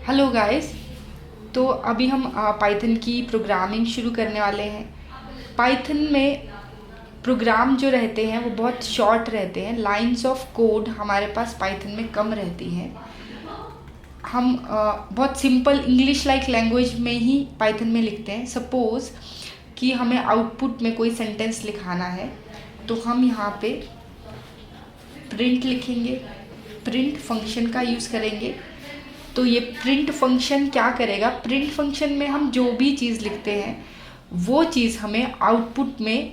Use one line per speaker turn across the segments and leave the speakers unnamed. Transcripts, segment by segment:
Hello guys. तो अभी हम पाइथन की प्रोग्रामिंग शुरू करने वाले हैं। पाइथन में प्रोग्राम जो रहते हैं वो बहुत शॉर्ट रहते हैं। लाइंस ऑफ कोड हमारे पास पाइथन में कम रहती हैं। हम बहुत सिंपल इंग्लिश लाइक लैंग्वेज में ही पाइथन में लिखते हैं। सपोज़ कि हमें आउटपुट में कोई सेंटेंस लिखाना है तो हम यहाँ पे प्रिंट लिखेंगे, प्रिंट फंक्शन का यूज़ करेंगे। तो ये प्रिंट फंक्शन क्या करेगा, प्रिंट फंक्शन में हम जो भी चीज़ लिखते हैं वो चीज़ हमें आउटपुट में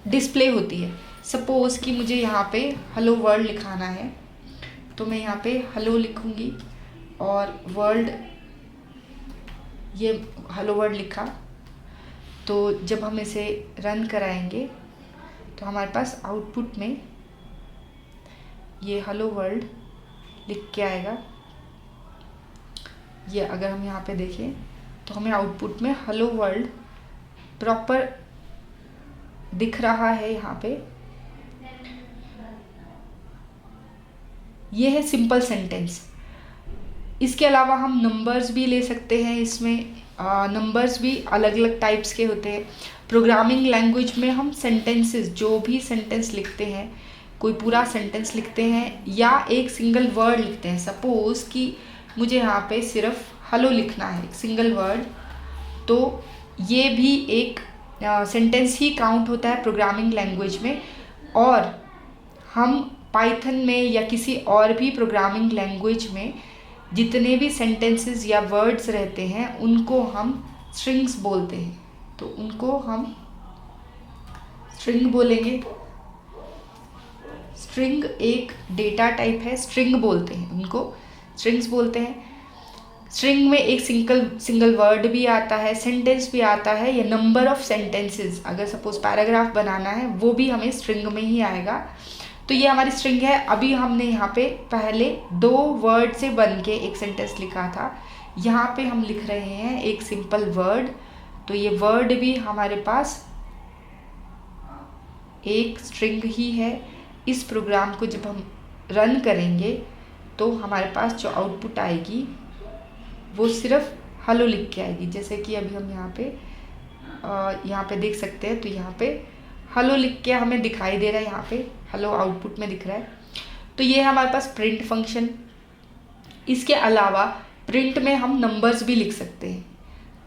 डिस्प्ले होती है। सपोज़ कि मुझे यहाँ पे हेलो वर्ल्ड लिखाना है तो मैं यहाँ पे हेलो लिखूँगी और वर्ल्ड, ये हेलो वर्ल्ड लिखा। तो जब हम इसे रन कराएंगे तो हमारे पास आउटपुट में ये हेलो वर्ल्ड लिख के आएगा। ये अगर हम यहाँ पे देखें तो हमें आउटपुट में हेलो वर्ल्ड प्रॉपर दिख रहा है। यहाँ पे ये है सिंपल सेंटेंस। इसके अलावा हम नंबर्स भी ले सकते हैं। इसमें नंबर्स भी अलग अलग टाइप्स के होते हैं। प्रोग्रामिंग लैंग्वेज में हम सेंटेंसेस, जो भी सेंटेंस लिखते हैं, कोई पूरा सेंटेंस लिखते हैं या एक सिंगल वर्ड लिखते हैं। सपोज़ कि मुझे यहाँ पे सिर्फ हेलो लिखना है, एक सिंगल वर्ड, तो ये भी एक सेंटेंस ही काउंट होता है प्रोग्रामिंग लैंग्वेज में। और हम पाइथन में या किसी और भी प्रोग्रामिंग लैंग्वेज में जितने भी सेंटेंसेस या वर्ड्स रहते हैं उनको हम स्ट्रिंग्स बोलते हैं। तो उनको हम स्ट्रिंग बोलेंगे। स्ट्रिंग एक डेटा टाइप है, स्ट्रिंग बोलते हैं उनको, स्ट्रिंग्स बोलते हैं। स्ट्रिंग में एक सिंगल वर्ड भी आता है, सेंटेंस भी आता है, या नंबर ऑफ सेंटेंसेस, अगर सपोज पैराग्राफ बनाना है वो भी हमें स्ट्रिंग में ही आएगा। तो ये हमारी स्ट्रिंग है। अभी हमने यहाँ पे पहले 2 वर्ड से बन के एक सेंटेंस लिखा था, यहाँ पे हम लिख रहे हैं एक सिंपल वर्ड। तो ये वर्ड भी हमारे पास एक स्ट्रिंग ही है। इस प्रोग्राम को जब हम रन करेंगे तो हमारे पास जो आउटपुट आएगी वो सिर्फ हेलो लिख के आएगी। जैसे कि अभी हम यहाँ पे देख सकते हैं, तो यहाँ पे हेलो लिख के हमें दिखाई दे रहा है, यहाँ पे हेलो आउटपुट में दिख रहा है। तो ये है हमारे पास प्रिंट फंक्शन। इसके अलावा प्रिंट में हम नंबर्स भी लिख सकते हैं।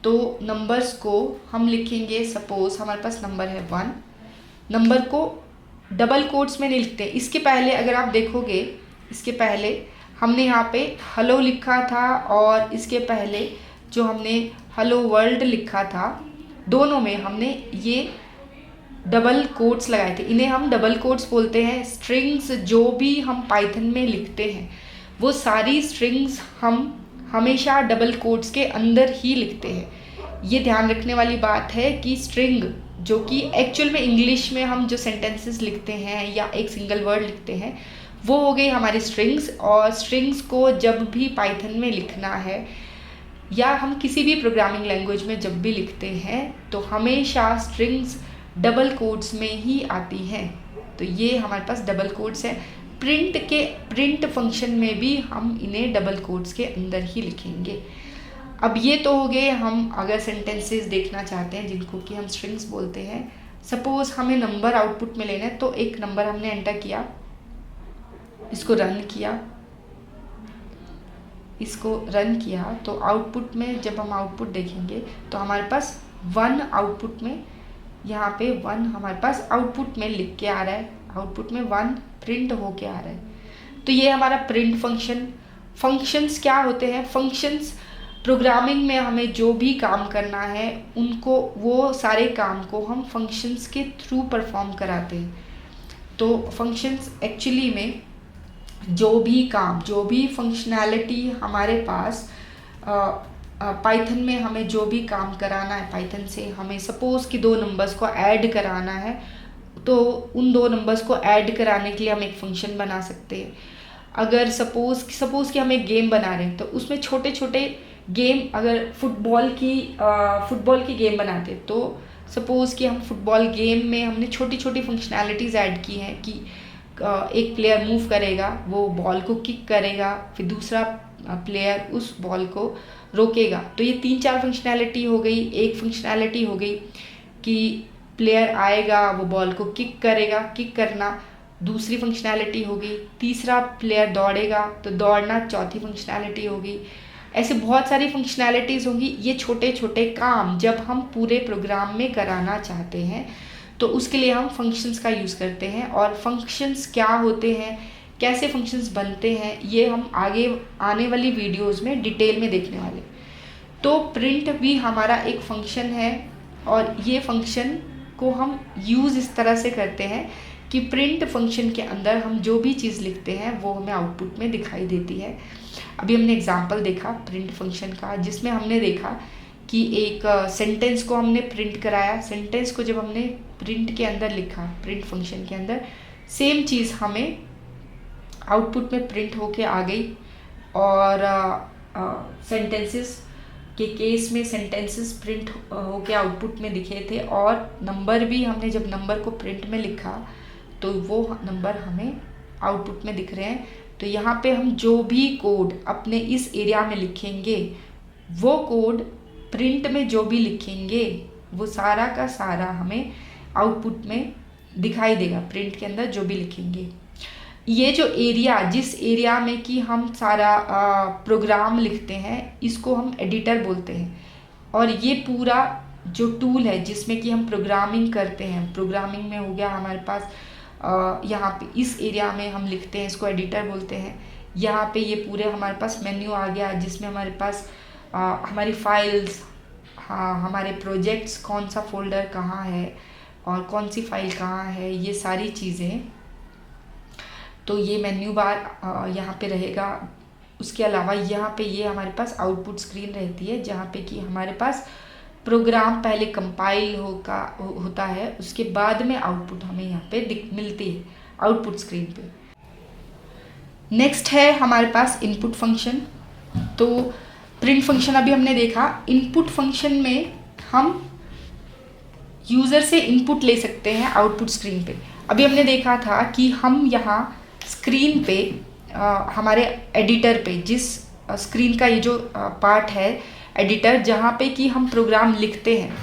तो नंबर्स को हम लिखेंगे, सपोज हमारे पास नंबर है 1। नंबर को डबल कोट्स में नहीं लिखते। इसके पहले अगर आप देखोगे, इसके पहले हमने यहाँ पे हेलो लिखा था और इसके पहले जो हमने हेलो वर्ल्ड लिखा था, दोनों में हमने ये डबल कोट्स लगाए थे। इन्हें हम डबल कोट्स बोलते हैं। स्ट्रिंग्स जो भी हम पाइथन में लिखते हैं वो सारी स्ट्रिंग्स हम हमेशा डबल कोट्स के अंदर ही लिखते हैं। ये ध्यान रखने वाली बात है कि स्ट्रिंग, जो कि एक्चुअल में इंग्लिश में हम जो सेंटेंसेस लिखते हैं या एक सिंगल वर्ड लिखते हैं, वो हो गई हमारी स्ट्रिंग्स। और स्ट्रिंग्स को जब भी पाइथन में लिखना है या हम किसी भी प्रोग्रामिंग लैंग्वेज में जब भी लिखते हैं तो हमेशा स्ट्रिंग्स डबल कोट्स में ही आती हैं। तो ये हमारे पास डबल कोट्स है। प्रिंट फंक्शन में भी हम इन्हें डबल कोट्स के अंदर ही लिखेंगे। अब ये तो हो गए हम अगर सेंटेंसेस देखना चाहते हैं जिनको कि हम स्ट्रिंग्स बोलते हैं। सपोज हमें नंबर आउटपुट में लेना है, तो एक नंबर हमने एंटर किया, इसको रन किया, इसको रन किया, तो आउटपुट में जब हम आउटपुट देखेंगे तो हमारे पास 1 आउटपुट में, यहाँ पे 1 हमारे पास आउटपुट में लिख के आ रहा है, आउटपुट में 1 प्रिंट हो के आ रहा है। तो ये हमारा प्रिंट फंक्शन। फंक्शंस क्या होते हैं? फंक्शंस प्रोग्रामिंग में हमें जो भी काम करना है उनको, वो सारे काम को हम फंक्शंस के थ्रू परफॉर्म कराते हैं। तो फंक्शंस एक्चुअली में जो भी काम, जो भी फंक्शनैलिटी हमारे पास पाइथन में हमें जो भी काम कराना है, पाइथन से हमें सपोज़ कि 2 नंबर्स को ऐड कराना है, तो उन 2 नंबर्स को ऐड कराने के लिए हम एक फंक्शन बना सकते हैं। अगर सपोज़ कि हम एक गेम बना रहे हैं तो उसमें छोटे छोटे गेम, अगर फुटबॉल की गेम बनाते हैं तो सपोज़ कि हम फुटबॉल गेम में हमने छोटी छोटी फंक्शनैलिटीज़ ऐड की हैं कि एक प्लेयर मूव करेगा, वो बॉल को किक करेगा, फिर दूसरा प्लेयर उस बॉल को रोकेगा। तो ये 3-4 फंक्शनैलिटी हो गई। एक फंक्शनैलिटी हो गई कि प्लेयर आएगा, वो बॉल को किक करेगा, किक करना दूसरी फंक्शनैलिटी हो गई। तीसरा प्लेयर दौड़ेगा तो दौड़ना चौथी फंक्शनैलिटी हो गई। ऐसे बहुत सारी फंक्शनैलिटीज़ होंगी। ये छोटे छोटे काम जब हम पूरे प्रोग्राम में कराना चाहते हैं तो उसके लिए हम फंक्शंस का यूज़ करते हैं। और फंक्शंस क्या होते हैं, कैसे फंक्शंस बनते हैं, ये हम आगे आने वाली वीडियोस में डिटेल में देखने वाले। तो प्रिंट भी हमारा एक फंक्शन है और ये फंक्शन को हम यूज़ इस तरह से करते हैं कि प्रिंट फंक्शन के अंदर हम जो भी चीज़ लिखते हैं वो हमें आउटपुट में दिखाई देती है। अभी हमने एग्जांपल देखा प्रिंट फंक्शन का, जिसमें हमने देखा कि एक सेंटेंस को हमने प्रिंट कराया। सेंटेंस को जब हमने प्रिंट के अंदर लिखा, प्रिंट फंक्शन के अंदर, सेम चीज़ हमें आउटपुट में प्रिंट होके आ गई। और सेंटेंसेस के केस में सेंटेंसेस प्रिंट होके आउटपुट में दिखे थे। और नंबर भी हमने जब नंबर को प्रिंट में लिखा तो वो नंबर हमें आउटपुट में दिख रहे हैं। तो यहाँ पे हम जो भी कोड अपने इस एरिया में लिखेंगे, वो कोड प्रिंट में जो भी लिखेंगे वो सारा का सारा हमें आउटपुट में दिखाई देगा। प्रिंट के अंदर जो भी लिखेंगे, ये जो एरिया, जिस एरिया में कि हम सारा प्रोग्राम लिखते हैं, इसको हम एडिटर बोलते हैं। और ये पूरा जो टूल है जिसमें कि हम प्रोग्रामिंग करते हैं, प्रोग्रामिंग में हो गया हमारे पास यहाँ पे इस एरिया में हम लिखते हैं, इसको एडिटर बोलते हैं। यहाँ पे ये पूरे हमारे पास मेन्यू आ गया जिसमें हमारे पास हमारी फाइल्स, हाँ, हमारे प्रोजेक्ट्स, कौन सा फोल्डर कहाँ है और कौन सी फाइल कहाँ है, ये सारी चीज़ें। तो ये मेन्यू बार यहाँ पे रहेगा। उसके अलावा यहाँ पे ये हमारे पास आउटपुट स्क्रीन रहती है जहाँ पे कि हमारे पास प्रोग्राम पहले कंपाइल होता है, उसके बाद में आउटपुट हमें यहाँ पे मिलती है आउटपुट स्क्रीन पे। नेक्स्ट है हमारे पास इनपुट फंक्शन। तो प्रिंट फंक्शन अभी हमने देखा। इनपुट फंक्शन में हम यूज़र से इनपुट ले सकते हैं आउटपुट स्क्रीन पे। अभी हमने देखा था कि हम यहाँ स्क्रीन पे हमारे एडिटर पे, जिस स्क्रीन का ये जो पार्ट है एडिटर, जहाँ पे कि हम प्रोग्राम लिखते हैं,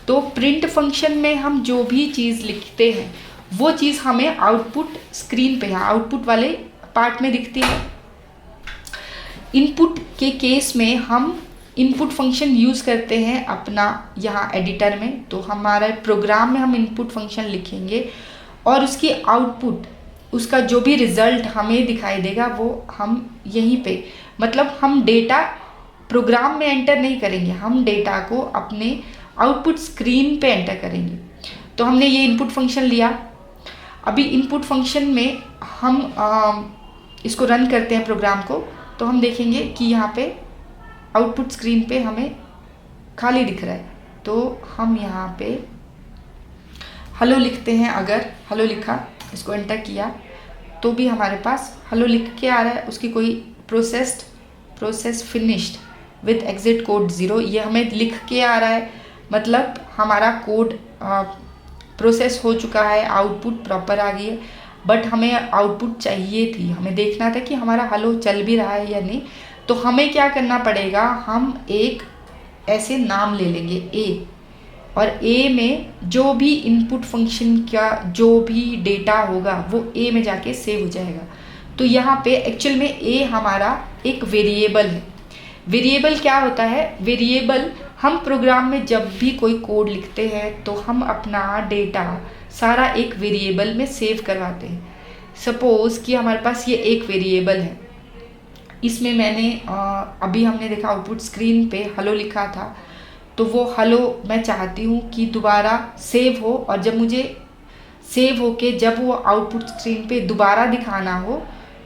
तो प्रिंट फंक्शन में हम जो भी चीज़ लिखते हैं वो चीज़ हमें आउटपुट स्क्रीन पे, यहाँ आउटपुट वाले पार्ट में दिखती है। इनपुट के केस में हम इनपुट फंक्शन यूज़ करते हैं अपना यहाँ एडिटर में। तो हमारे प्रोग्राम में हम इनपुट फंक्शन लिखेंगे और उसकी आउटपुट, उसका जो भी रिज़ल्ट हमें दिखाई देगा वो हम यहीं पे, मतलब हम डेटा प्रोग्राम में एंटर नहीं करेंगे, हम डेटा को अपने आउटपुट स्क्रीन पे एंटर करेंगे। तो हमने ये इनपुट फंक्शन लिया। अभी इनपुट फंक्शन में हम इसको रन करते हैं प्रोग्राम को, तो हम देखेंगे कि यहाँ पे आउटपुट स्क्रीन पे हमें खाली दिख रहा है। तो हम यहाँ पे हेलो लिखते हैं। अगर हेलो लिखा, इसको एंटर किया, तो भी हमारे पास हेलो लिख के आ रहा है। उसकी कोई process finished with exit code 0, ये हमें लिख के आ रहा है, मतलब हमारा कोड प्रोसेस हो चुका है, आउटपुट प्रॉपर आ गई है। बट हमें आउटपुट चाहिए थी, हमें देखना था कि हमारा हेलो चल भी रहा है या नहीं। तो हमें क्या करना पड़ेगा, हम एक ऐसे नाम ले लेंगे ए, और ए में जो भी इनपुट फंक्शन का जो भी डेटा होगा वो ए में जाके सेव हो जाएगा। तो यहाँ पे एक्चुअल में ए हमारा एक वेरिएबल है। वेरिएबल क्या होता है, वेरिएबल हम प्रोग्राम में जब भी कोई कोड लिखते हैं तो हम अपना डेटा सारा एक वेरिएबल में सेव करवाते हैं। सपोज़ कि हमारे पास ये एक वेरिएबल है, इसमें मैंने अभी हमने देखा आउटपुट स्क्रीन पे हेलो लिखा था, तो वो हेलो मैं चाहती हूँ कि दोबारा सेव हो, और जब मुझे सेव हो के जब वो आउटपुट स्क्रीन पे दोबारा दिखाना हो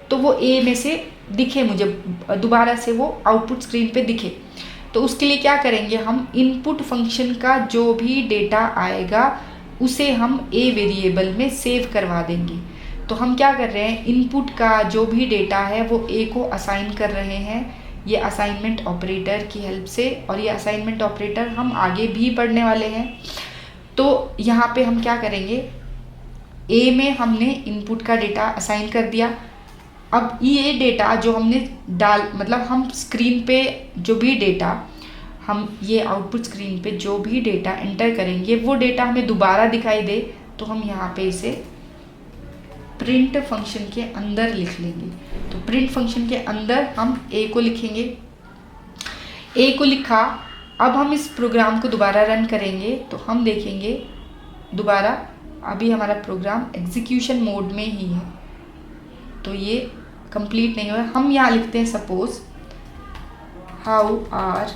तो वो ए में से दिखे, मुझे दोबारा से वो आउटपुट स्क्रीन पे दिखे। तो उसके लिए क्या करेंगे, हम इनपुट फंक्शन का जो भी डेटा आएगा उसे हम ए वेरिएबल में सेव करवा देंगे। तो हम क्या कर रहे हैं, इनपुट का जो भी डेटा है वो ए को असाइन कर रहे हैं, ये असाइनमेंट ऑपरेटर की हेल्प से। और ये असाइनमेंट ऑपरेटर हम आगे भी पढ़ने वाले हैं। तो यहाँ पे हम क्या करेंगे, ए में हमने इनपुट का डेटा असाइन कर दिया, अब ये डेटा जो हमने मतलब हम स्क्रीन पे जो भी डेटा हम ये आउटपुट स्क्रीन पे जो भी डेटा एंटर करेंगे वो डेटा हमें दोबारा दिखाई दे, तो हम यहाँ पे इसे प्रिंट फंक्शन के अंदर लिख लेंगे। तो प्रिंट फंक्शन के अंदर हम ए को लिखेंगे। ए को लिखा, अब हम इस प्रोग्राम को दोबारा रन करेंगे तो हम देखेंगे दोबारा अभी हमारा प्रोग्राम एग्जीक्यूशन मोड में ही है, तो ये कंप्लीट नहीं हुआ। हम यहाँ लिखते हैं सपोज हाउ आर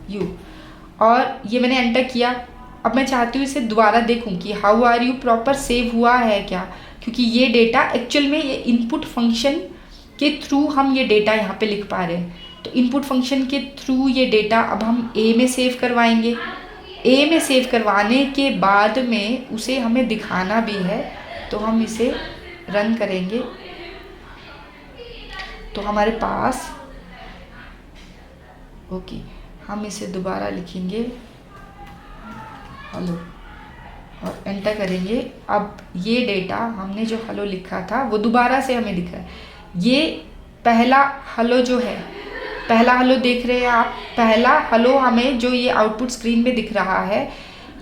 यू, और ये मैंने एंटर किया। अब मैं चाहती हूँ इसे दोबारा देखूँ कि how are you proper save हुआ है क्या, क्योंकि ये डेटा एक्चुअल में ये इनपुट फंक्शन के थ्रू हम ये डेटा यहाँ पे लिख पा रहे हैं। तो इनपुट फंक्शन के थ्रू ये डेटा अब हम ए में सेव करवाएंगे। ए में सेव करवाने के बाद में उसे हमें दिखाना भी है, तो हम इसे रन करेंगे तो हमारे पास ओके, हम इसे दोबारा लिखेंगे हेलो और एंटर करेंगे। अब ये डेटा हमने जो हेलो लिखा था वो दोबारा से हमें दिखा है। ये पहला हेलो जो है, पहला हेलो देख रहे हैं आप, पहला हेलो हमें जो ये आउटपुट स्क्रीन में दिख रहा है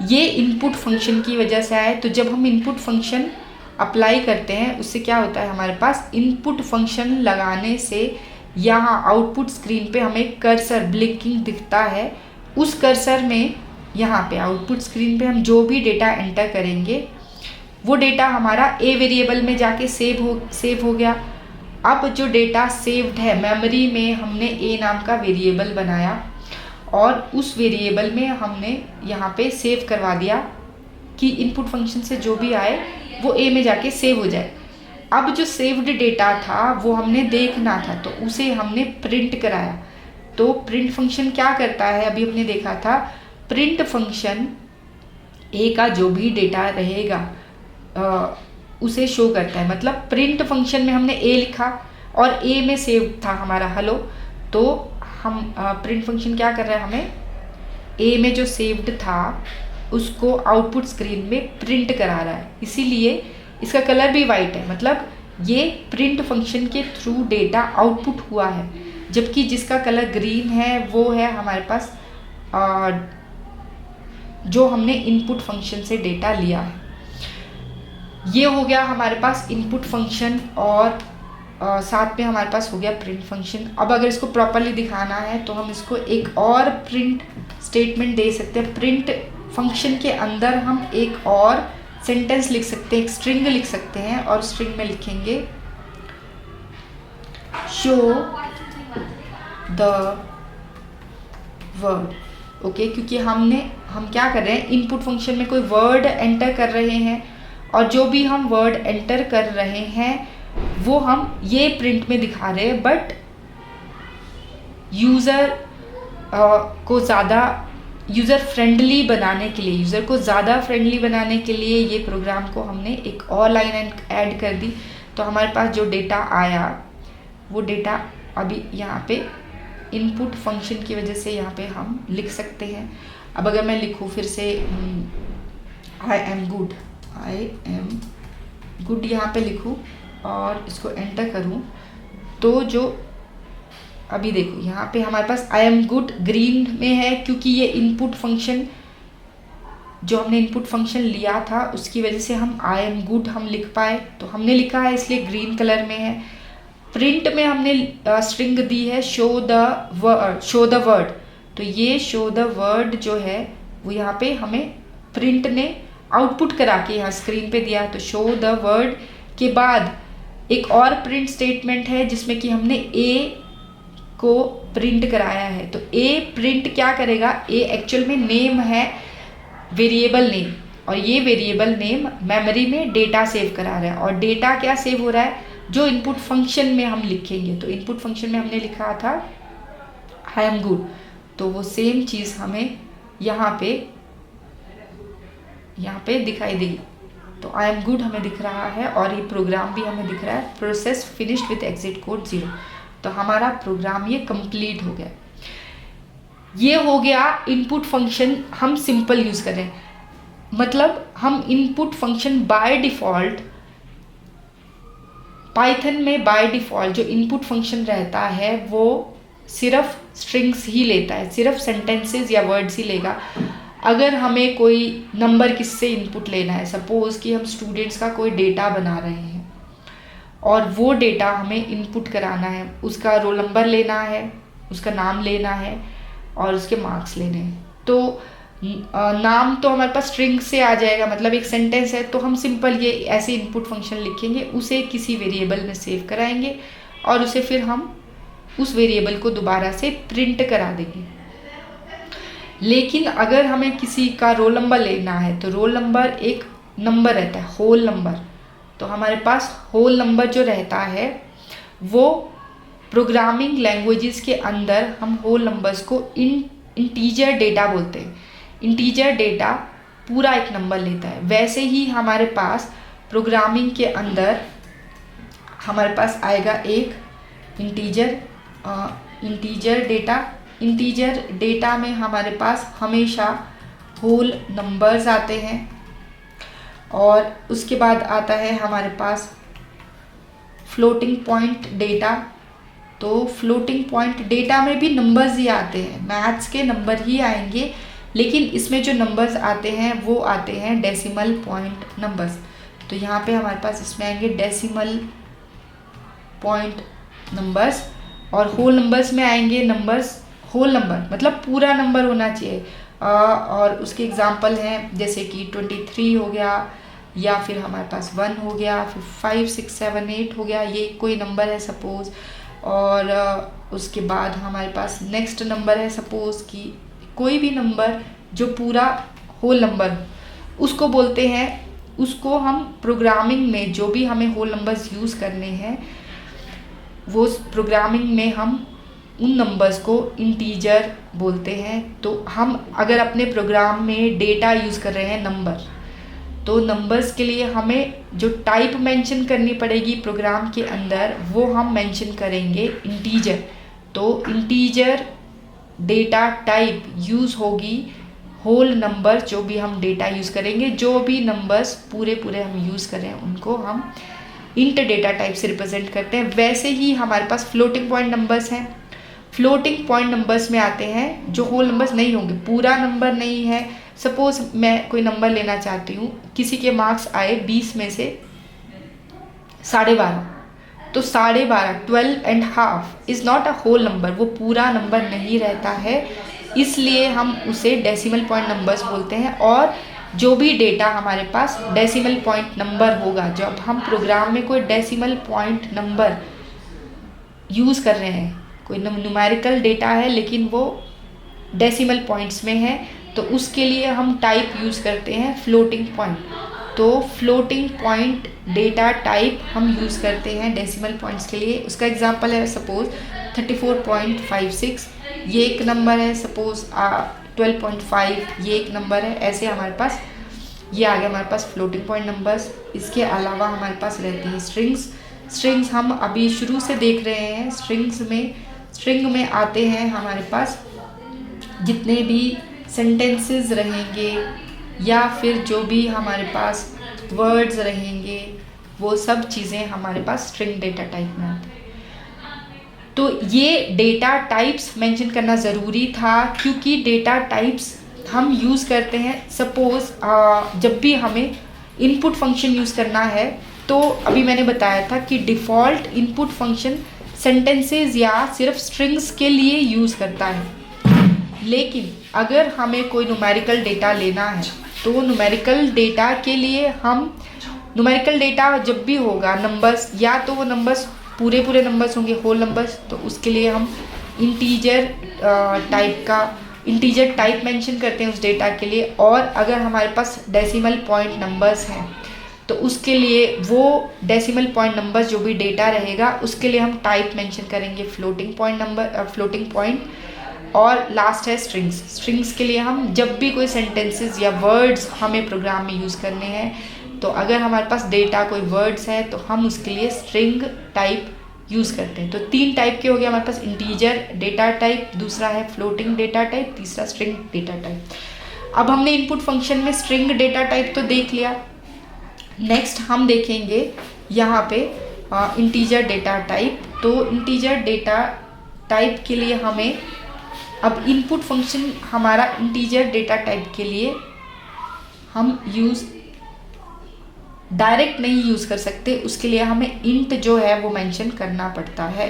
ये इनपुट फंक्शन की वजह से आए। तो जब हम इनपुट फंक्शन अप्लाई करते हैं उससे क्या होता है, हमारे पास इनपुट फंक्शन लगाने से यहाँ आउटपुट स्क्रीन पे हमें कर्सर ब्लिंकिंग दिखता है। उस कर्सर में यहाँ पे आउटपुट स्क्रीन पे हम जो भी डेटा एंटर करेंगे वो डेटा हमारा ए वेरिएबल में जाके सेव हो गया। अब जो डेटा सेव्ड है मेमोरी में, हमने ए नाम का वेरिएबल बनाया और उस वेरिएबल में हमने यहाँ पे सेव करवा दिया कि इनपुट फंक्शन से जो भी आए वो ए में जाके सेव हो जाए। अब जो सेव्ड डेटा था वो हमने देखना था, तो उसे हमने प्रिंट कराया। तो प्रिंट फंक्शन क्या करता है, अभी हमने देखा था, प्रिंट फंक्शन ए का जो भी डेटा रहेगा उसे शो करता है। मतलब प्रिंट फंक्शन में हमने ए लिखा और ए में सेव था हमारा हेलो, तो हम प्रिंट फंक्शन क्या कर रहा है, हमें ए में जो सेव्ड था उसको आउटपुट स्क्रीन में प्रिंट करा रहा है। इसीलिए इसका कलर भी वाइट है, मतलब ये प्रिंट फंक्शन के थ्रू डेटा आउटपुट हुआ है। जबकि जिसका कलर ग्रीन है वो है हमारे पास जो हमने इनपुट फंक्शन से डेटा लिया है। ये हो गया हमारे पास इनपुट फंक्शन और साथ में हमारे पास हो गया प्रिंट फंक्शन। अब अगर इसको प्रॉपरली दिखाना है तो हम इसको एक और प्रिंट स्टेटमेंट दे सकते हैं। प्रिंट फंक्शन के अंदर हम एक और सेंटेंस लिख सकते हैं, एक स्ट्रिंग लिख सकते हैं और स्ट्रिंग में लिखेंगे शो द वर्ड। ओके, क्योंकि हम क्या कर रहे हैं, इनपुट फंक्शन में कोई वर्ड एंटर कर रहे हैं और जो भी हम वर्ड एंटर कर रहे हैं वो हम ये प्रिंट में दिखा रहे हैं। बट यूज़र को ज़्यादा यूज़र फ्रेंडली बनाने के लिए, यूज़र को ज़्यादा फ्रेंडली बनाने के लिए ये प्रोग्राम को हमने एक और लाइन ऐड कर दी। तो हमारे पास जो डेटा आया वो डेटा अभी यहाँ पे इनपुट फंक्शन की वजह से यहाँ पे हम लिख सकते हैं। अब अगर मैं लिखूँ फिर से आई एम गुड यहाँ पे लिखूँ और इसको एंटर करूँ, तो जो अभी देखो यहाँ पे हमारे पास आई एम गुड ग्रीन में है, क्योंकि ये इनपुट फंक्शन जो हमने इनपुट फंक्शन लिया था उसकी वजह से हम आई एम गुड हम लिख पाए। तो हमने लिखा है इसलिए ग्रीन कलर में है। प्रिंट में हमने स्ट्रिंग दी है शो द वर्ड, तो ये शो द वर्ड जो है वो यहाँ पे हमें प्रिंट ने आउटपुट करा के यहाँ स्क्रीन पे दिया। तो शो द वर्ड के बाद एक और प्रिंट स्टेटमेंट है जिसमें कि हमने ए को प्रिंट कराया है। तो ए प्रिंट क्या करेगा, ए एक्चुअल में नेम है, वेरिएबल नेम, और ये वेरिएबल नेम मेमोरी में डेटा सेव करा रहा है। और डेटा क्या सेव हो रहा है, जो इनपुट फंक्शन में हम लिखेंगे। तो इनपुट फंक्शन में हमने लिखा था आई एम गुड, तो वो सेम चीज़ हमें यहाँ पे दिखाई देगी। तो आई एम गुड हमें दिख रहा है और ये प्रोग्राम भी हमें दिख रहा है process finished with exit code 0। तो हमारा प्रोग्राम ये कंप्लीट हो गया। ये हो गया इनपुट फंक्शन, हम सिंपल यूज़ कर रहे हैं, मतलब हम input function by default Python में बाय डिफ़ॉल्ट जो इनपुट फंक्शन रहता है वो सिर्फ स्ट्रिंग्स ही लेता है, सिर्फ सेंटेंसेस या वर्ड्स ही लेगा। अगर हमें कोई नंबर किससे इनपुट लेना है, सपोज़ कि हम स्टूडेंट्स का कोई डेटा बना रहे हैं और वो डेटा हमें इनपुट कराना है, उसका रोल नंबर लेना है, उसका नाम लेना है और उसके मार्क्स लेने हैं, तो नाम तो हमारे पास स्ट्रिंग से आ जाएगा, मतलब एक सेंटेंस है, तो हम सिंपल ये ऐसे इनपुट फंक्शन लिखेंगे, उसे किसी वेरिएबल में सेव कराएंगे और उसे फिर हम उस वेरिएबल को दोबारा से प्रिंट करा देंगे। लेकिन अगर हमें किसी का रोल नंबर लेना है तो रोल नंबर एक नंबर रहता है, होल नंबर, तो हमारे पास होल नंबर जो रहता है वो प्रोग्रामिंग लैंग्वेजेस के अंदर हम होल नंबर्स को इंटीजर डेटा बोलते हैं। इंटीजर डेटा पूरा एक नंबर लेता है। वैसे ही हमारे पास प्रोग्रामिंग के अंदर हमारे पास आएगा एक इंटीजर डेटा। इंटीजर डेटा में हमारे पास हमेशा होल नंबर्स आते हैं और उसके बाद आता है हमारे पास फ्लोटिंग पॉइंट डेटा। तो फ्लोटिंग पॉइंट डेटा में भी नंबर्स ही आते हैं, मैथ्स के नंबर ही आएंगे, लेकिन इसमें जो नंबर्स आते हैं वो आते हैं डेसिमल पॉइंट नंबर्स। तो यहाँ पे हमारे पास इसमें आएंगे डेसिमल पॉइंट नंबर्स और होल नंबर्स में आएंगे नंबर्स, होल नंबर मतलब पूरा नंबर होना चाहिए। और उसके एग्जांपल हैं जैसे कि 23 हो गया, या फिर हमारे पास 1 हो गया, फिर 5 6 7 8 हो गया, ये कोई नंबर है सपोज़। और उसके बाद हमारे पास नेक्स्ट नंबर है सपोज़ कि कोई भी नंबर जो पूरा होल नंबर, उसको बोलते हैं, उसको हम प्रोग्रामिंग में जो भी हमें होल नंबर्स यूज़ करने हैं वो प्रोग्रामिंग में हम उन नंबर्स को इंटीजर बोलते हैं। तो हम अगर अपने प्रोग्राम में डेटा यूज़ कर रहे हैं नंबर, तो नंबर्स के लिए हमें जो टाइप मेंशन करनी पड़ेगी प्रोग्राम के अंदर वो हम मेंशन करेंगे इंटीजर। तो इंटीजर डेटा टाइप यूज़ होगी होल नंबर, जो भी हम डेटा यूज़ करेंगे, जो भी नंबर्स पूरे हम यूज़ करें उनको हम इंट डेटा टाइप से रिप्रेजेंट करते हैं। वैसे ही हमारे पास फ्लोटिंग पॉइंट नंबर्स हैं। फ्लोटिंग पॉइंट नंबर्स में आते हैं जो होल नंबर्स नहीं होंगे, पूरा नंबर नहीं है। सपोज मैं कोई नंबर लेना चाहती हूँ, किसी के मार्क्स आए 20 में से 12.5, तो 12.5 12.5 is not a whole number, वो पूरा नंबर नहीं रहता है, इसलिए हम उसे डेसिमल पॉइंट नंबर्स बोलते हैं। और जो भी डेटा हमारे पास डेसिमल पॉइंट नंबर होगा, जब हम प्रोग्राम में कोई डेसिमल पॉइंट नंबर यूज़ कर रहे हैं, कोई न्यूमेरिकल डेटा है लेकिन वो डेसिमल पॉइंट्स में है, तो उसके लिए हम टाइप यूज़ करते हैं फ्लोटिंग पॉइंट। तो फ्लोटिंग पॉइंट डेटा टाइप हम यूज़ करते हैं डेसिमल पॉइंट्स के लिए। उसका एग्जांपल है सपोज 34.56, ये एक नंबर है। सपोज 12.5, ये एक नंबर है। ऐसे हमारे पास ये आ गया हमारे पास फ्लोटिंग पॉइंट नंबर्स। इसके अलावा हमारे पास रहती हैं स्ट्रिंग्स हम अभी शुरू से देख रहे हैं। स्ट्रिंग में आते हैं हमारे पास जितने भी सेंटेंसेस रहेंगे या फिर जो भी हमारे पास वर्ड्स रहेंगे, वो सब चीज़ें हमारे पास स्ट्रिंग डेटा टाइप में आती हैं। तो ये डेटा टाइप्स मेंशन करना ज़रूरी था, क्योंकि डेटा टाइप्स हम यूज़ करते हैं सपोज़ जब भी हमें इनपुट फंक्शन यूज़ करना है। तो अभी मैंने बताया था कि डिफ़ॉल्ट इनपुट फंक्शन सेंटेंसेस या सिर्फ स्ट्रिंग्स के लिए यूज़ करता है, लेकिन अगर हमें कोई न्यूमेरिकल डेटा लेना है तो न्यूमेरिकल डेटा के लिए हम न्यूमेरिकल डेटा जब भी होगा नंबर्स, या तो वो नंबर्स पूरे नंबर्स होंगे होल नंबर्स, तो उसके लिए हम इंटीजर टाइप मेंशन करते हैं उस डेटा के लिए। और अगर हमारे पास डेसिमल पॉइंट नंबर्स हैं तो उसके लिए वो डेसिमल पॉइंट नंबर्स जो भी डेटा रहेगा उसके लिए हम टाइप मेंशन करेंगे फ्लोटिंग पॉइंट। और लास्ट है स्ट्रिंग्स के लिए हम जब भी कोई सेंटेंसेस या वर्ड्स हमें प्रोग्राम में यूज़ करने हैं, तो अगर हमारे पास डेटा कोई वर्ड्स है तो हम उसके लिए स्ट्रिंग टाइप यूज़ करते हैं। तो 3 टाइप के हो गए हमारे पास, इंटीजर डेटा टाइप, दूसरा है फ्लोटिंग डेटा टाइप, तीसरा स्ट्रिंग डेटा टाइप। अब हमने इनपुट फंक्शन में स्ट्रिंग डेटा टाइप तो देख लिया। नेक्स्ट हम देखेंगे यहाँ पे इंटीजर डेटा टाइप। तो इंटीजर डेटा टाइप के लिए हमें अब इनपुट फंक्शन हमारा इंटीजर डेटा टाइप के लिए हम डायरेक्ट नहीं यूज़ कर सकते, उसके लिए हमें इंट जो है वो मेंशन करना पड़ता है।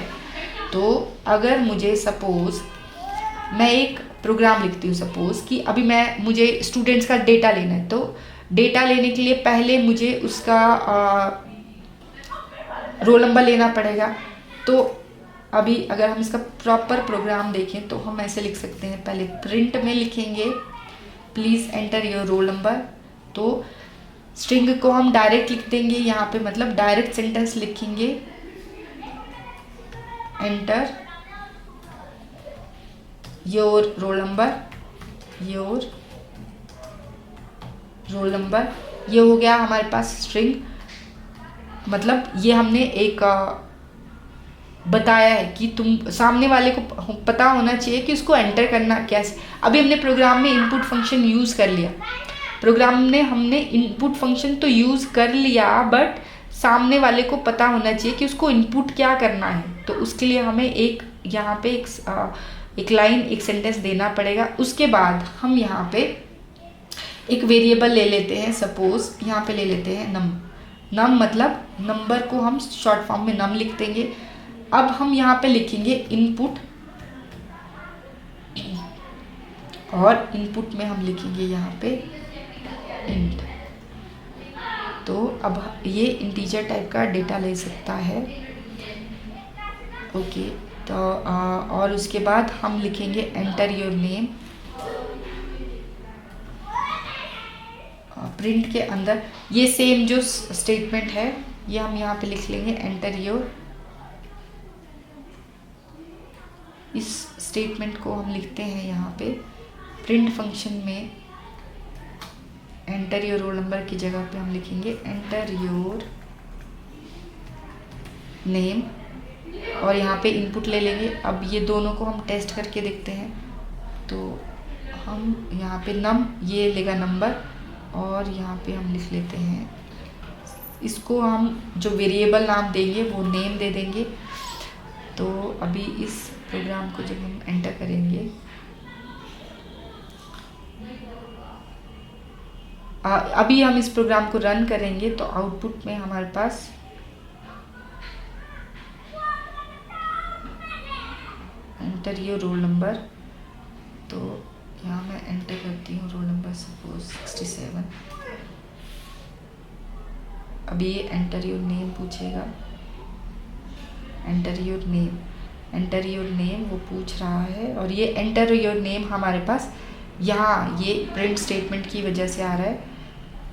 तो अगर मुझे सपोज़ मैं एक प्रोग्राम लिखती हूँ, सपोज़ कि अभी मुझे स्टूडेंट्स का डेटा लेना है, तो डेटा लेने के लिए पहले मुझे उसका रोल नंबर लेना पड़ेगा। तो अभी अगर हम इसका प्रॉपर प्रोग्राम देखें तो हम ऐसे लिख सकते हैं, पहले प्रिंट में लिखेंगे please enter your roll number. तो स्ट्रिंग को हम डायरेक्ट लिख देंगे यहाँ पे, मतलब डायरेक्ट सेंटेंस लिखेंगे, enter your roll number, your roll number. ये हो गया हमारे पास स्ट्रिंग, मतलब ये हमने एक बताया है कि तुम सामने वाले को पता होना चाहिए कि उसको एंटर करना कैसे। अभी हमने प्रोग्राम में इनपुट फंक्शन यूज़ कर लिया, प्रोग्राम में हमने इनपुट फंक्शन तो यूज़ कर लिया, बट सामने वाले को पता होना चाहिए कि उसको इनपुट क्या करना है। तो उसके लिए हमें एक यहाँ पे एक लाइन, एक सेंटेंस देना पड़ेगा। उसके बाद हम यहाँ पे एक वेरिएबल ले लेते हैं, सपोज यहाँ पे ले लेते हैं नम मतलब नंबर को हम शॉर्ट फॉर्म में नम लिख देंगे। अब हम यहाँ पे लिखेंगे इनपुट, और इनपुट में हम लिखेंगे यहाँ पे इंट। तो अब ये इंटीजर टाइप का डेटा ले सकता है, ओके। तो और उसके बाद हम लिखेंगे एंटर योर नेम। प्रिंट के अंदर ये सेम जो स्टेटमेंट है ये हम यहाँ पे लिख लेंगे, एंटर योर। इस स्टेटमेंट को हम लिखते हैं यहाँ पे प्रिंट फंक्शन में, एंटर योर रोल नंबर की जगह पे हम लिखेंगे एंटर योर नेम, और यहाँ पे इनपुट ले लेंगे। अब ये दोनों को हम टेस्ट करके देखते हैं। तो हम यहाँ पे नम ये लेगा नंबर, और यहाँ पे हम लिख लेते हैं, इसको हम जो वेरिएबल नाम देंगे वो नेम दे देंगे। तो अभी इस प्रोग्राम को जब हम एंटर करेंगे, अभी हम इस प्रोग्राम को रन करेंगे तो आउटपुट में हमारे पास एंटर योर रोल नंबर। तो यहाँ मैं एंटर करती हूँ रोल नंबर सपोज 67। अभी ये एंटर योर नेम पूछेगा, enter your name, enter your name वो पूछ रहा है। और ये एंटर योर नेम हमारे पास यहाँ ये प्रिंट स्टेटमेंट की वजह से आ रहा है।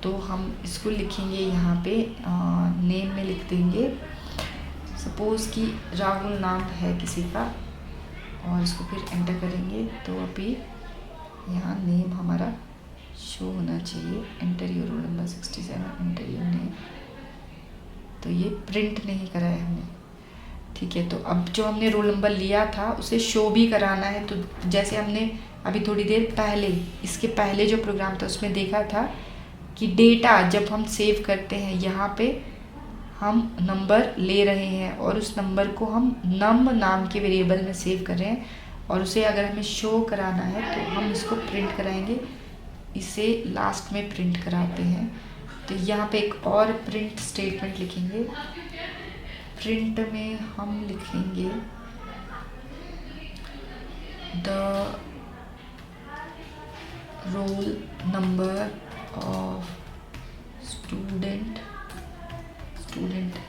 तो हम इसको लिखेंगे यहाँ पे नेम में लिख देंगे, सपोज़ कि राहुल नाम है किसी का, और इसको फिर एंटर करेंगे। तो अभी यहाँ नेम हमारा शो होना चाहिए, enter your roll number 67, enter your name. तो ये प्रिंट नहीं करा है हमने, ठीक है। तो अब जो हमने रोल नंबर लिया था उसे शो भी कराना है। तो जैसे हमने अभी थोड़ी देर पहले, इसके पहले जो प्रोग्राम था उसमें देखा था कि डेटा जब हम सेव करते हैं, यहाँ पे हम नंबर ले रहे हैं और उस नंबर को हम नम नाम के वेरिएबल में सेव कर रहे हैं, और उसे अगर हमें शो कराना है तो हम इसको प्रिंट कराएंगे, इसे लास्ट में प्रिंट कराते हैं। तो यहाँ पे एक और प्रिंट स्टेटमेंट लिखेंगे, प्रिंट में हम लिखेंगे the roll number of student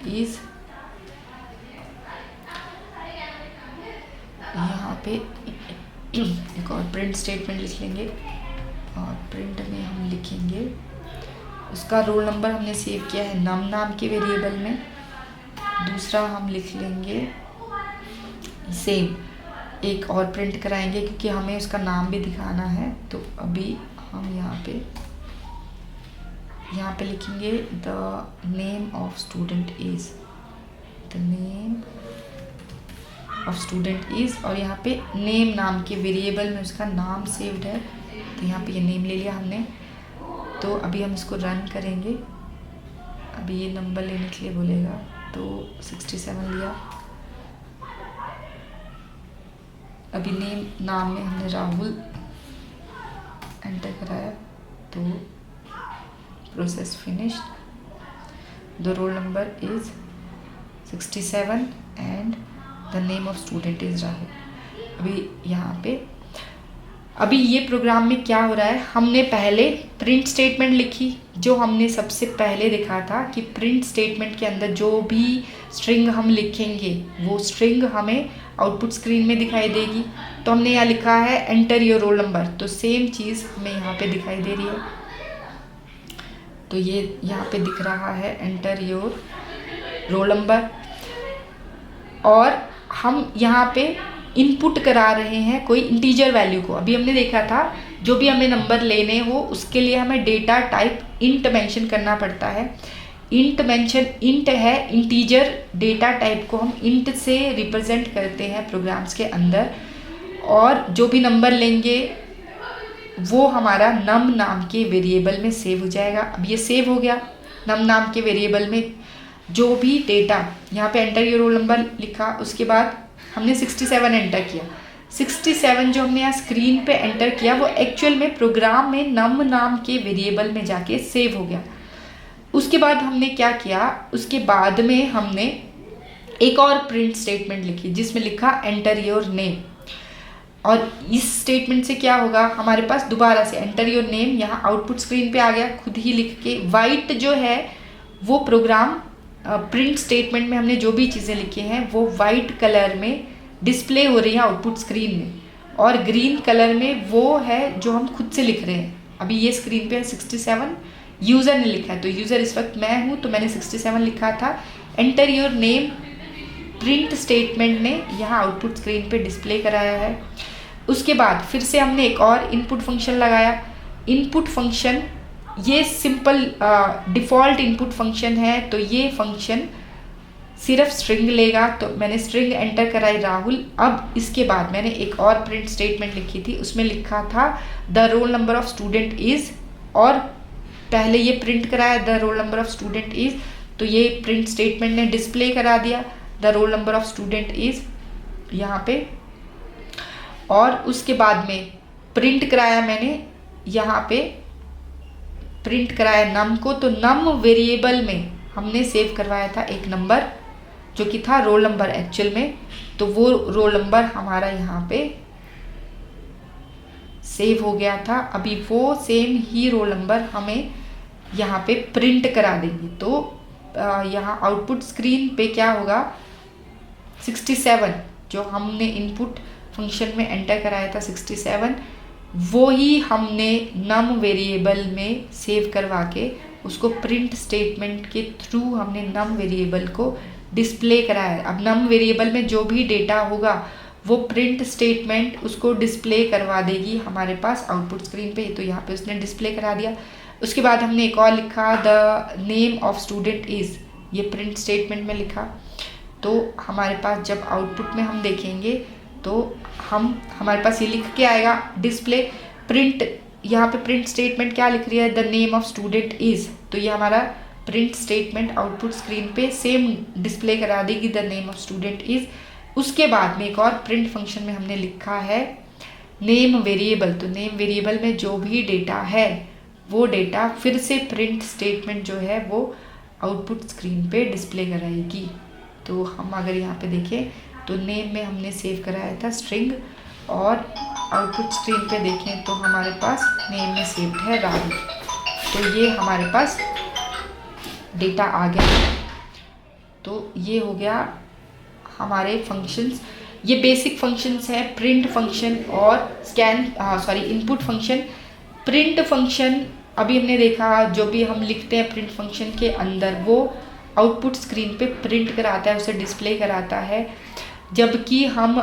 is, यहाँ पे एक और प्रिंट स्टेटमेंट लिख लेंगे, और प्रिंट में हम लिखेंगे उसका रोल नंबर हमने सेव किया है नम नाम के वेरिएबल में। दूसरा हम लिख लेंगे सेम, एक और प्रिंट कराएंगे क्योंकि हमें उसका नाम भी दिखाना है। तो अभी हम यहाँ पे लिखेंगे the name of student is, the name of student is, और यहाँ पे नेम नाम के वेरिएबल में उसका नाम सेव्ड है। तो यहाँ पे ये नेम ले लिया हमने। तो अभी हम इसको रन करेंगे। अभी ये नंबर लेने के लिए बोलेगा, तो 67 लिया। अभी नाम में हमने राहुल एंटर कराया, तो process finished. The roll number is 67 and the name of student is Rahul. अभी यहाँ पे अभी ये प्रोग्राम में क्या हो रहा है, हमने पहले प्रिंट स्टेटमेंट लिखी, जो हमने सबसे पहले देखा था कि प्रिंट स्टेटमेंट के अंदर जो भी स्ट्रिंग हम लिखेंगे वो स्ट्रिंग हमें आउटपुट स्क्रीन में दिखाई देगी। तो हमने यहाँ लिखा है एंटर योर रोल नंबर, तो सेम चीज़ हमें यहाँ पे दिखाई दे रही है। तो ये यहाँ पे दिख रहा है एंटर योर रोल नंबर, और हम यहाँ पे इनपुट करा रहे हैं कोई इंटीजर वैल्यू को। अभी हमने देखा था जो भी हमें नंबर लेने हो उसके लिए हमें डेटा टाइप इंट मेंशन करना पड़ता है। इंट है इंटीजर डेटा टाइप को हम इंट से रिप्रेजेंट करते हैं प्रोग्राम्स के अंदर, और जो भी नंबर लेंगे वो हमारा नम नाम के वेरिएबल में सेव हो जाएगा। अब ये सेव हो गया नम नाम के वेरिएबल में। जो भी डेटा यहाँ पे एंटर योर रोल नंबर लिखा, उसके बाद हमने 67 एंटर किया। 67 जो हमने यहाँ स्क्रीन पे एंटर किया वो एक्चुअल में प्रोग्राम में नम नाम के वेरिएबल में जाके सेव हो गया। उसके बाद हमने क्या किया, उसके बाद में हमने एक और प्रिंट स्टेटमेंट लिखी जिसमें लिखा एंटर योर नेम। और इस स्टेटमेंट से क्या होगा, हमारे पास दोबारा से एंटर योर नेम यहाँ आउटपुट स्क्रीन पे आ गया खुद ही लिख के। वाइट जो है वो प्रोग्राम प्रिंट स्टेटमेंट में हमने जो भी चीज़ें लिखी हैं वो वाइट कलर में डिस्प्ले हो रही है आउटपुट स्क्रीन में, और ग्रीन कलर में वो है जो हम खुद से लिख रहे हैं। अभी ये स्क्रीन पे है 67, यूज़र ने लिखा है, तो यूज़र इस वक्त मैं हूँ, तो मैंने 67 लिखा था। Enter your name print statement ने यहाँ आउटपुट स्क्रीन पे डिस्प्ले कराया है। उसके बाद फिर से हमने एक और इनपुट फंक्शन लगाया। इनपुट फंक्शन ये सिंपल डिफ़ॉल्ट इनपुट फंक्शन है, तो ये फंक्शन सिर्फ स्ट्रिंग लेगा। तो मैंने स्ट्रिंग एंटर कराई राहुल। अब इसके बाद मैंने एक और प्रिंट स्टेटमेंट लिखी थी, उसमें लिखा था the roll number of student is, और पहले ये प्रिंट कराया the roll number of student is, तो ये प्रिंट स्टेटमेंट ने डिस्प्ले करा दिया the roll number of student is यहाँ पे। और उसके बाद में प्रिंट कराया मैंने यहाँ पे प्रिंट कराया नम को, तो नम वेरिएबल में हमने सेव करवाया था एक नंबर जो कि था रोल नंबर एक्चुअल में, तो वो रोल नंबर हमारा यहाँ पे सेव हो गया था। अभी वो सेम ही रोल नंबर हमें यहाँ पे प्रिंट करा देंगे। तो यहाँ आउटपुट स्क्रीन पे क्या होगा, 67 जो हमने इनपुट फंक्शन में एंटर कराया था 67, वो ही हमने नम वेरिएबल में सेव करवा के उसको प्रिंट स्टेटमेंट के थ्रू हमने नम वेरिएबल को डिस्प्ले कराया। अब नम वेरिएबल में जो भी डेटा होगा वो प्रिंट स्टेटमेंट उसको डिस्प्ले करवा देगी हमारे पास आउटपुट स्क्रीन पे। तो यहाँ पे उसने डिस्प्ले करा दिया। उसके बाद हमने एक और लिखा the name of student is, ये प्रिंट स्टेटमेंट में लिखा। तो हमारे पास जब आउटपुट में हम देखेंगे तो हमारे पास ये लिख के आएगा डिस्प्ले प्रिंट। यहाँ पे प्रिंट स्टेटमेंट क्या लिख रही है, the name of student is, तो ये हमारा प्रिंट स्टेटमेंट आउटपुट स्क्रीन पे सेम डिस्प्ले करा देगी the name of student is. उसके बाद में एक और प्रिंट फंक्शन में हमने लिखा है नेम वेरिएबल, तो नेम वेरिएबल में जो भी डेटा है वो डेटा फिर से प्रिंट स्टेटमेंट जो है वो आउटपुट स्क्रीन पे डिस्प्ले कराएगी। तो हम अगर यहाँ पे देखें तो नेम में हमने सेव कराया था स्ट्रिंग, और आउटपुट स्क्रीन पे देखें तो हमारे पास नेम में सेव्ड है राहुल। तो ये हमारे पास डेटा आ गया। तो ये हो गया हमारे फंक्शंस। ये बेसिक फंक्शंस हैं, प्रिंट फंक्शन और इनपुट फंक्शन। प्रिंट फंक्शन अभी हमने देखा जो भी हम लिखते हैं प्रिंट फंक्शन के अंदर वो आउटपुट स्क्रीन पे प्रिंट कराता है, उसे डिस्प्ले कराता है। जबकि हम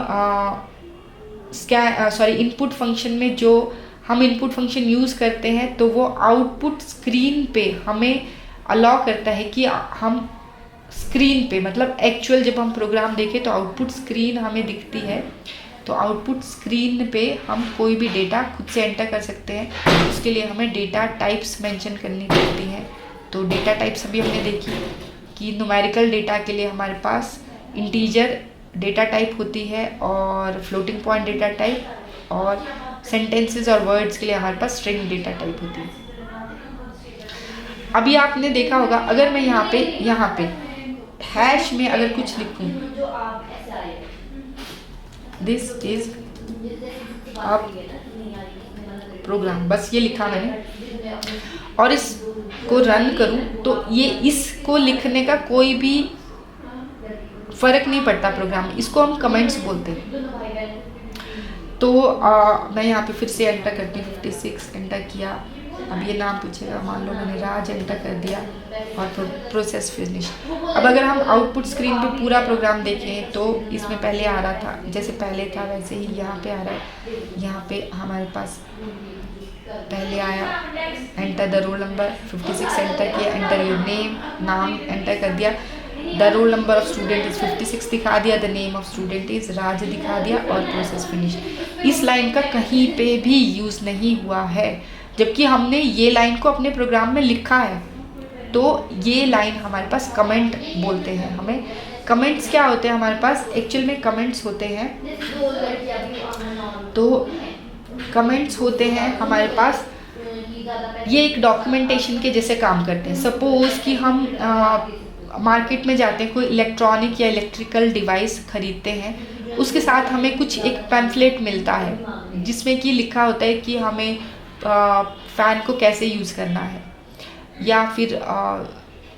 इनपुट फंक्शन में जो हम इनपुट फंक्शन यूज़ करते हैं तो वो आउटपुट स्क्रीन पे हमें अलाउ करता है कि हम स्क्रीन पे, मतलब एक्चुअल जब हम प्रोग्राम देखें तो आउटपुट स्क्रीन हमें दिखती है, तो आउटपुट स्क्रीन पे हम कोई भी डेटा खुद से एंटर कर सकते हैं। उसके लिए हमें डेटा टाइप्स मेंशन करनी पड़ती हैं। तो डेटा टाइप्स अभी हमने देखी कि न्यूमेरिकल डेटा के लिए हमारे पास इंटीजर डेटा टाइप होती है और फ्लोटिंग पॉइंट डेटा टाइप, और सेंटेंसेस और वर्ड्स के लिए हमारे पास स्ट्रिंग डेटा टाइप होती है। अभी आपने देखा होगा, अगर मैं यहाँ पे हैश में अगर कुछ लिखूं, दिस इज अ प्रोग्राम, बस ये लिखा मैंने, और इसको रन करूं तो ये इसको लिखने का कोई भी फर्क नहीं पड़ता प्रोग्राम में, इसको हम कमेंट्स बोलते हैं। तो मैं यहाँ पे फिर से एंटर करती हूँ, 56 एंटर किया। अब ये नाम पूछेगा, मान लो मैंने राज एंटर कर दिया और प्रोसेस फिनिश। अब अगर हम आउटपुट स्क्रीन पे पूरा प्रोग्राम देखें तो इसमें पहले आ रहा था, जैसे पहले था वैसे ही यहाँ पे आ रहा है। यहाँ पे हमारे पास पहले आया enter the roll number, 56 enter किया, एंटर योर नेम, नाम एंटर कर दिया, the roll number of student is 56 दिखा दिया, the name of student is Raj दिखा दिया, और प्रोसेस फिनिश। इस लाइन का कहीं पे भी यूज़ नहीं हुआ है, जबकि हमने ये लाइन को अपने प्रोग्राम में लिखा है। तो ये लाइन हमारे पास कमेंट बोलते हैं। हमें कमेंट्स क्या होते हैं हमारे पास, एक्चुअल में कमेंट्स होते हैं, तो कमेंट्स होते हैं हमारे पास, ये एक डॉक्यूमेंटेशन के जैसे काम करते हैं। सपोज कि हम मार्केट में जाते हैं, कोई इलेक्ट्रॉनिक या इलेक्ट्रिकल डिवाइस खरीदते हैं, उसके साथ हमें कुछ एक पैम्फलेट मिलता है जिसमें कि लिखा होता है कि हमें फ़ैन को कैसे यूज़ करना है, या फिर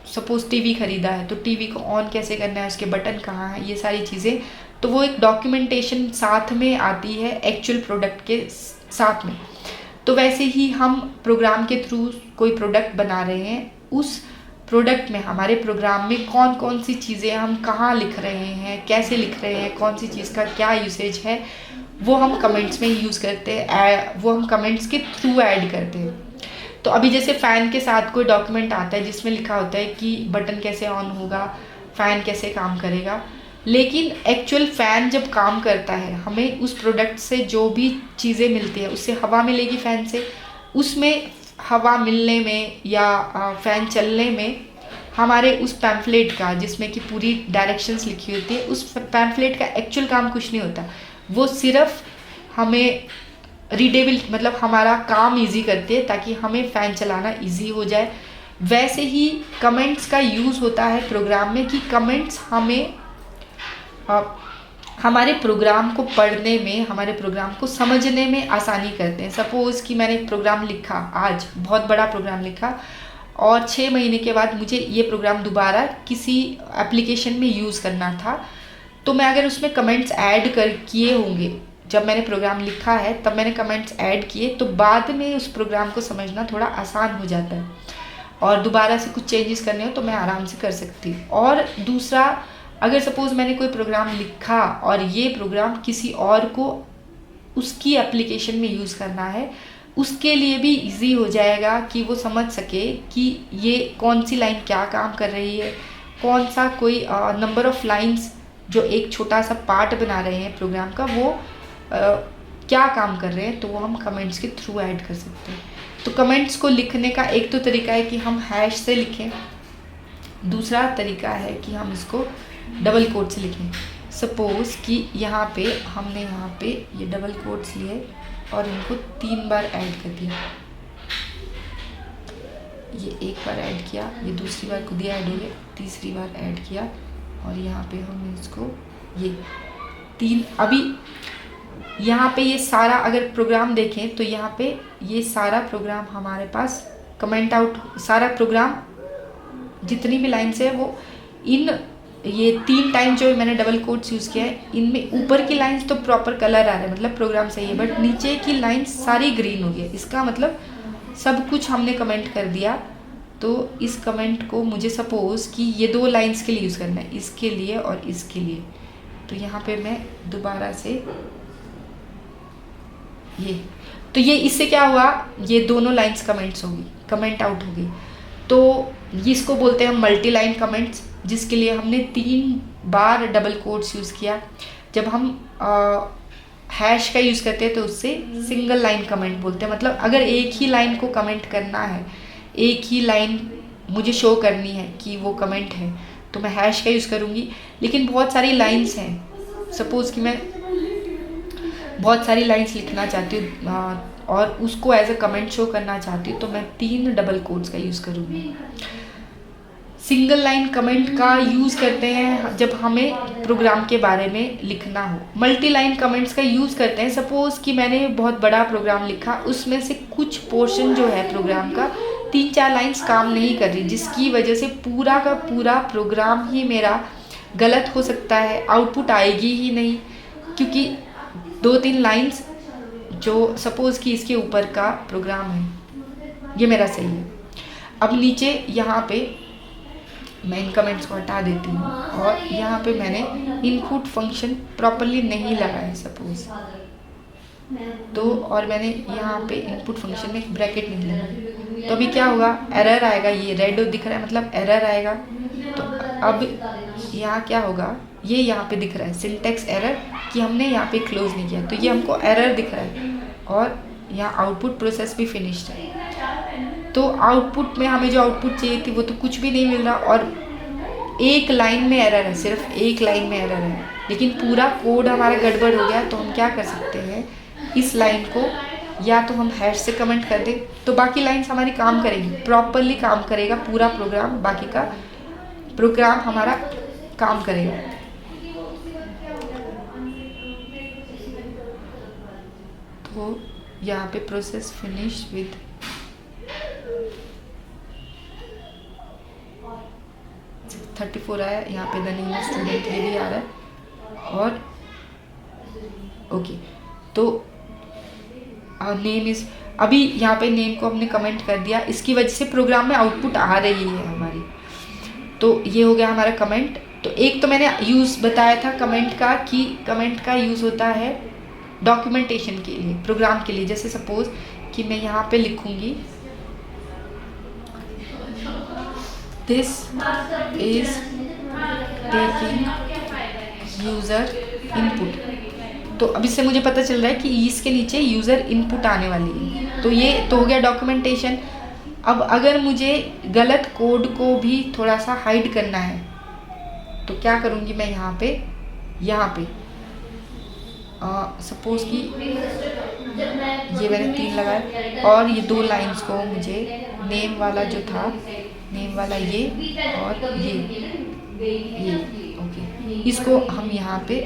सपोज़ टीवी ख़रीदा है तो टीवी को ऑन कैसे करना है, उसके बटन कहाँ हैं, ये सारी चीज़ें। तो वो एक डॉक्यूमेंटेशन साथ में आती है एक्चुअल प्रोडक्ट के साथ में। तो वैसे ही हम प्रोग्राम के थ्रू कोई प्रोडक्ट बना रहे हैं, उस प्रोडक्ट में हमारे प्रोग्राम में कौन कौन सी चीज़ें हम कहाँ लिख रहे हैं, कैसे लिख रहे हैं, कौन सी चीज़ का क्या यूसेज है, वो हम कमेंट्स में यूज़ करते हैं, वो हम कमेंट्स के थ्रू ऐड करते हैं। तो अभी जैसे फ़ैन के साथ कोई डॉक्यूमेंट आता है जिसमें लिखा होता है कि बटन कैसे ऑन होगा, फ़ैन कैसे काम करेगा, लेकिन एक्चुअल फ़ैन जब काम करता है, हमें उस प्रोडक्ट से जो भी चीज़ें मिलती है, उससे हवा मिलेगी फ़ैन से, उसमें हवा मिलने में या फ़ैन चलने में हमारे उस पैम्फलेट का, जिसमें कि पूरी डायरेक्शंस लिखी होती है, उस पैम्फलेट का एक्चुअल काम कुछ नहीं होता। वो सिर्फ हमें रीडेबल, मतलब हमारा काम इजी करती है ताकि हमें फ़ैन चलाना इजी हो जाए। वैसे ही कमेंट्स का यूज़ होता है प्रोग्राम में, कि कमेंट्स हमें हमारे प्रोग्राम को पढ़ने में, हमारे प्रोग्राम को समझने में आसानी करते हैं। सपोज़ कि मैंने एक प्रोग्राम लिखा, आज बहुत बड़ा प्रोग्राम लिखा, और 6 महीने के बाद मुझे ये प्रोग्राम दोबारा किसी एप्लीकेशन में यूज़ करना था, तो मैं अगर उसमें कमेंट्स ऐड किए होंगे, जब मैंने प्रोग्राम लिखा है तब मैंने कमेंट्स ऐड किए, तो बाद में उस प्रोग्राम को समझना थोड़ा आसान हो जाता है, और दोबारा से कुछ चेंजेस करने हो तो मैं आराम से कर सकती हूँ। और दूसरा, अगर सपोज़ मैंने कोई प्रोग्राम लिखा और ये प्रोग्राम किसी और को उसकी एप्लीकेशन में यूज़ करना है, उसके लिए भी इजी हो जाएगा कि वो समझ सके कि ये कौन सी लाइन क्या काम कर रही है, कौन सा कोई नंबर ऑफ़ लाइंस जो एक छोटा सा पार्ट बना रहे हैं प्रोग्राम का, वो क्या काम कर रहे हैं, तो वो हम कमेंट्स के थ्रू ऐड कर सकते हैं। तो कमेंट्स को लिखने का एक तो तरीका है कि हम हैश से लिखें, दूसरा तरीका है कि हम इसको डबल कोट से लिखें। सपोज़ कि यहाँ पे हमने यहाँ पे ये डबल कोट्स लिए और इनको 3 बार ऐड कर दिया, ये एक बार ऐड किया, ये दूसरी बार खुद ही ऐड हो गया, तीसरी बार ऐड किया, और यहाँ पे हम इसको ये 3, अभी यहाँ पे ये सारा अगर प्रोग्राम देखें तो यहाँ पे ये सारा प्रोग्राम हमारे पास कमेंट आउट, सारा प्रोग्राम जितनी भी लाइन्स है वो इन ये 3 टाइम जो मैंने डबल कोट्स यूज़ किया है, इनमें ऊपर की लाइंस तो प्रॉपर कलर आ रहा है, मतलब प्रोग्राम सही है, बट नीचे की लाइंस सारी ग्रीन हो गई। इसका मतलब सब कुछ हमने कमेंट कर दिया। तो इस कमेंट को मुझे सपोज़ कि ये 2 लाइंस के लिए यूज़ करना है, इसके लिए और इसके लिए, तो यहाँ पे मैं दोबारा से ये इससे क्या हुआ, ये दोनों लाइंस कमेंट्स होगी, कमेंट आउट होगी। तो इसको बोलते हैं मल्टी लाइन कमेंट्स, जिसके लिए हमने 3 बार डबल कोट्स यूज़ किया। जब हम हैश का यूज़ करते हैं तो उससे सिंगल लाइन कमेंट बोलते हैं, मतलब अगर एक ही लाइन को कमेंट करना है, एक ही लाइन मुझे शो करनी है कि वो कमेंट है, तो मैं हैश का यूज़ करूँगी। लेकिन बहुत सारी लाइंस हैं, सपोज़ कि मैं बहुत सारी लाइंस लिखना चाहती हूँ और उसको एज अ कमेंट शो करना चाहती हूँ, तो मैं 3 डबल कोट्स का यूज़ करूँगी। सिंगल लाइन कमेंट का यूज़ करते हैं जब हमें प्रोग्राम के बारे में लिखना हो। मल्टी लाइन कमेंट्स का यूज़ करते हैं सपोज़ कि मैंने बहुत बड़ा प्रोग्राम लिखा, उसमें से कुछ पोर्शन जो है प्रोग्राम का 3-4 लाइंस काम नहीं कर रही, जिसकी वजह से पूरा का पूरा प्रोग्राम ही मेरा गलत हो सकता है, आउटपुट आएगी ही नहीं, क्योंकि 2-3 लाइंस जो सपोज़ कि इसके ऊपर का प्रोग्राम है ये मेरा सही है। अब नीचे यहाँ पे मैं इन कमेंट्स को हटा देती हूँ और यहाँ पे मैंने इनपुट फंक्शन प्रॉपरली नहीं लगाया सपोज़, तो और मैंने यहाँ पे इनपुट फंक्शन में एक ब्रैकेट नहीं लगाया, तो अभी क्या होगा, एरर आएगा। ये रेड दिख रहा है मतलब एरर आएगा। तो अब यहाँ क्या होगा, ये यहाँ पे दिख रहा है सिंटैक्स एरर कि हमने यहाँ पे क्लोज नहीं किया, तो ये हमको एरर दिख रहा है और यहाँ आउटपुट प्रोसेस भी फिनिश्ड है। तो आउटपुट में हमें जो आउटपुट चाहिए थी वो तो कुछ भी नहीं मिल रहा और एक लाइन में एरर है, सिर्फ एक लाइन में एरर है, लेकिन पूरा कोड हमारा गड़बड़ हो गया। तो हम क्या कर सकते हैं, इस लाइन को या तो हम हैश से कमेंट कर दें तो बाकी लाइन्स हमारी काम करेंगी, प्रॉपरली काम करेगा पूरा प्रोग्राम, बाकी का प्रोग्राम हमारा काम करेगा। तो यहाँ पे प्रोसेस फिनिश विद $34 आया, यहाँ पे द नेम ऑफ स्टूडेंट ये भी आ रहा है और ओके। तो नेम इज, अभी यहाँ पे नेम को हमने कमेंट कर दिया, इसकी वजह से प्रोग्राम में आउटपुट आ रही है हमारी। तो ये हो गया हमारा कमेंट। तो एक तो मैंने यूज़ बताया था कमेंट का कि कमेंट का यूज़ होता है डॉक्यूमेंटेशन के लिए, प्रोग्राम के लिए। जैसे सपोज कि मैं यहाँ पे लिखूँगी this is taking user input, तो अब इससे मुझे पता चल रहा है कि इसके नीचे यूज़र इनपुट आने वाली है, तो ये तो हो गया डॉक्यूमेंटेशन। अब अगर मुझे गलत कोड को भी थोड़ा सा हाइड करना है तो क्या करूँगी मैं, यहाँ पे सपोज कि ये मैंने 3 लगाए और ये 2 लाइंस को मुझे नेम वाला जो था, नेम वाला ये और ये ओके, इसको हम यहाँ पे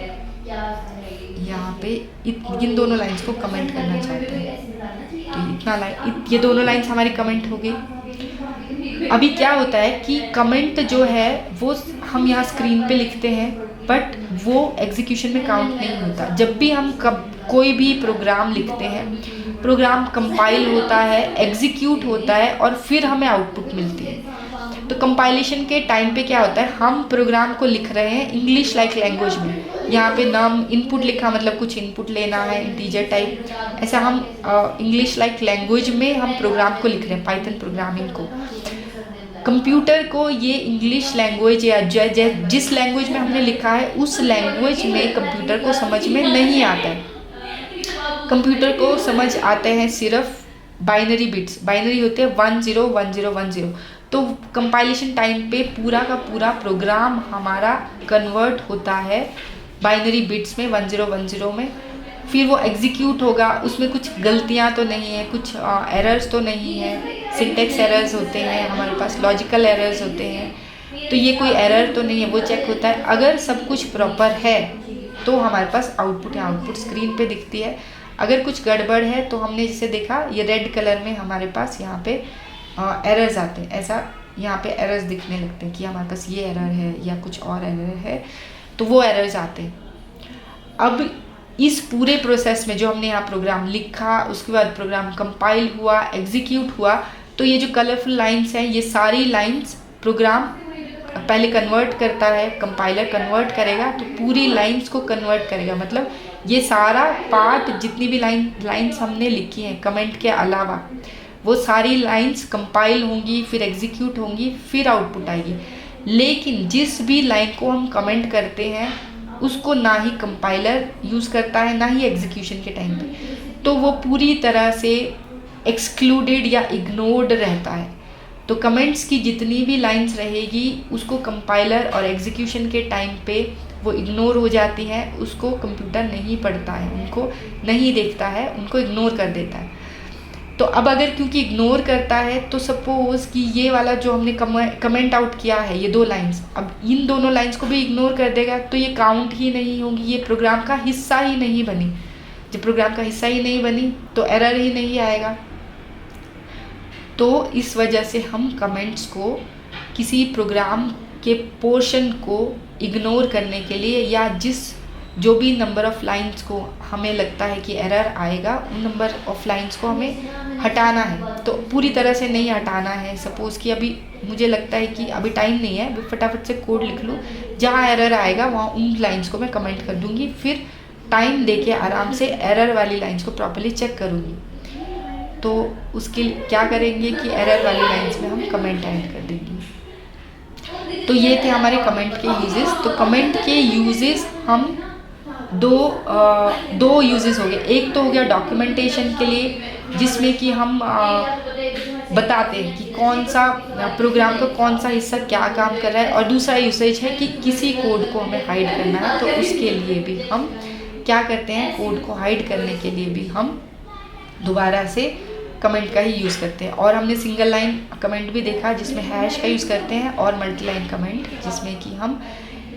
इन दोनों लाइंस को कमेंट करना चाहते हैं। तो इतना लाइन, ये दोनों लाइंस हमारी कमेंट हो गई। अभी क्या होता है कि कमेंट जो है वो हम यहाँ स्क्रीन पे लिखते हैं बट वो एग्जीक्यूशन में काउंट नहीं होता। जब भी हम कोई भी प्रोग्राम लिखते हैं, प्रोग्राम कंपाइल होता है, एग्जीक्यूट होता है और फिर हमें आउटपुट मिलती है। तो कंपाइलेशन के टाइम पे क्या होता है, हम प्रोग्राम को लिख रहे हैं इंग्लिश लाइक लैंग्वेज में। यहाँ पे नाम इनपुट लिखा मतलब कुछ इनपुट लेना है, इंटीजर टाइप, ऐसा हम इंग्लिश लाइक लैंग्वेज में हम प्रोग्राम को लिख रहे हैं, पाइथन प्रोग्रामिंग को। कंप्यूटर को ये इंग्लिश लैंग्वेज या जिस लैंग्वेज में हमने लिखा है उस लैंग्वेज में कंप्यूटर को समझ में नहीं आता है। कंप्यूटर को समझ आते हैं सिर्फ बाइनरी बिट्स, बाइनरी होते हैं 1 0 1 0 1 0। तो कंपाइलेशन टाइम पे पूरा का पूरा प्रोग्राम हमारा कन्वर्ट होता है बाइनरी बिट्स में 1 0 1 0 में। फिर वो एग्जीक्यूट होगा, उसमें कुछ गलतियाँ तो नहीं है, कुछ एरर्स तो नहीं है, सिंटेक्स एरर्स होते हैं हमारे पास, लॉजिकल एरर्स होते हैं, तो ये कोई एरर तो नहीं है, वो चेक होता है। अगर सब कुछ प्रॉपर है तो हमारे पास आउटपुट है, आउटपुट स्क्रीन पे दिखती है। अगर कुछ गड़बड़ है तो हमने जैसे देखा ये रेड कलर में हमारे पास यहाँ पे एरर्स आते हैं, ऐसा यहाँ पे एरर्स दिखने लगते हैं कि हमारे पास ये एरर है या कुछ और एरर है, तो वो एरर्स आते हैं। अब इस पूरे प्रोसेस में जो हमने यहाँ प्रोग्राम लिखा, उसके बाद प्रोग्राम कंपाइल हुआ, एग्जीक्यूट हुआ, तो ये जो कलरफुल लाइंस हैं ये सारी लाइंस प्रोग्राम पहले कन्वर्ट करता है, कंपाइलर कन्वर्ट करेगा तो पूरी लाइंस को कन्वर्ट करेगा। मतलब ये सारा पार्ट जितनी भी लाइंस हमने लिखी हैं कमेंट के अलावा, वो सारी लाइंस कंपाइल होंगी, फिर एग्जीक्यूट होंगी, फिर आउटपुट आएगी। लेकिन जिस भी लाइन को हम कमेंट करते हैं उसको ना ही कंपाइलर यूज़ करता है ना ही एग्जीक्यूशन के टाइम पे, तो वो पूरी तरह से एक्सक्लूडेड या इग्नोर्ड रहता है। तो कमेंट्स की जितनी भी लाइंस रहेगी उसको कंपाइलर और एग्जीक्यूशन के टाइम पे वो इग्नोर हो जाती हैं, उसको कंप्यूटर नहीं पढ़ता है, उनको नहीं देखता है, उनको इग्नोर कर देता है। तो अब अगर क्योंकि इग्नोर करता है तो सपोज कि ये वाला जो हमने कमेंट आउट किया है ये 2 लाइंस, अब इन दोनों लाइंस को भी इग्नोर कर देगा तो ये काउंट ही नहीं होगी, ये प्रोग्राम का हिस्सा ही नहीं बनी। जब प्रोग्राम का हिस्सा ही नहीं बनी तो एरर ही नहीं आएगा। तो इस वजह से हम कमेंट्स को किसी प्रोग्राम के पोर्शन को इग्नोर करने के लिए या जो भी नंबर ऑफ लाइंस को हमें लगता है कि एरर आएगा उन नंबर ऑफ लाइंस को हमें हटाना है। तो पूरी तरह से नहीं हटाना है। सपोज़ कि अभी मुझे लगता है कि अभी टाइम नहीं है, अभी फटाफट से कोड लिख लूँ, जहाँ एरर आएगा वहाँ उन लाइंस को मैं कमेंट कर दूँगी, फिर टाइम देके आराम से एरर वाली लाइंस को प्रॉपर्ली चेक करूँगी। तो उसके लिए क्या करेंगे कि एरर वाली लाइंस में हम कमेंट ऐड कर देंगे। तो ये थे हमारे कमेंट के यूजेस। तो कमेंट के यूजेस हम दो यूजेस हो गए। एक तो हो गया डॉक्यूमेंटेशन के लिए, जिसमें कि हम बताते हैं कि कौन सा प्रोग्राम का कौन सा हिस्सा क्या काम कर रहा है, और दूसरा यूसेज है कि किसी कोड को हमें हाइड करना है तो उसके लिए भी हम क्या करते हैं, कोड को हाइड करने के लिए भी हम दोबारा से कमेंट का ही यूज़ करते हैं। और हमने सिंगल लाइन कमेंट भी देखा जिसमें हैश का यूज़ करते हैं, और मल्टी लाइन कमेंट जिसमें कि हम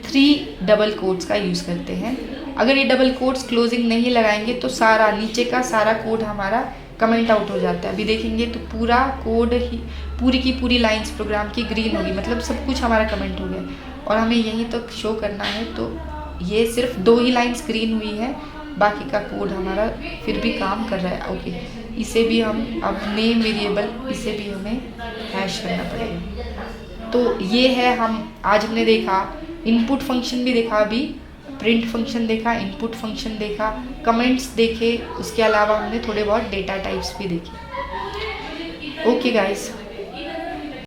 3 डबल कोट्स का यूज़ करते हैं। अगर ये डबल कोट्स क्लोजिंग नहीं लगाएंगे तो सारा नीचे का सारा कोड हमारा कमेंट आउट हो जाता है। अभी देखेंगे तो पूरा कोड ही पूरी की पूरी लाइंस प्रोग्राम की ग्रीन होगी, मतलब सब कुछ हमारा कमेंट हो गया और हमें यहीं तक शो करना है। तो ये सिर्फ 2 ही लाइंस ग्रीन हुई है, बाकी का कोड हमारा फिर भी काम कर रहा है। ओके, इसे भी हम अब नेम वेरिएबल, इसे भी हमें हैश करना पड़ेगा। तो ये है आज हमने देखा इनपुट फंक्शन भी देखा, अभी प्रिंट फंक्शन देखा, इनपुट फंक्शन देखा, कमेंट्स देखे, उसके अलावा हमने थोड़े बहुत डेटा टाइप्स भी देखे। Okay guys.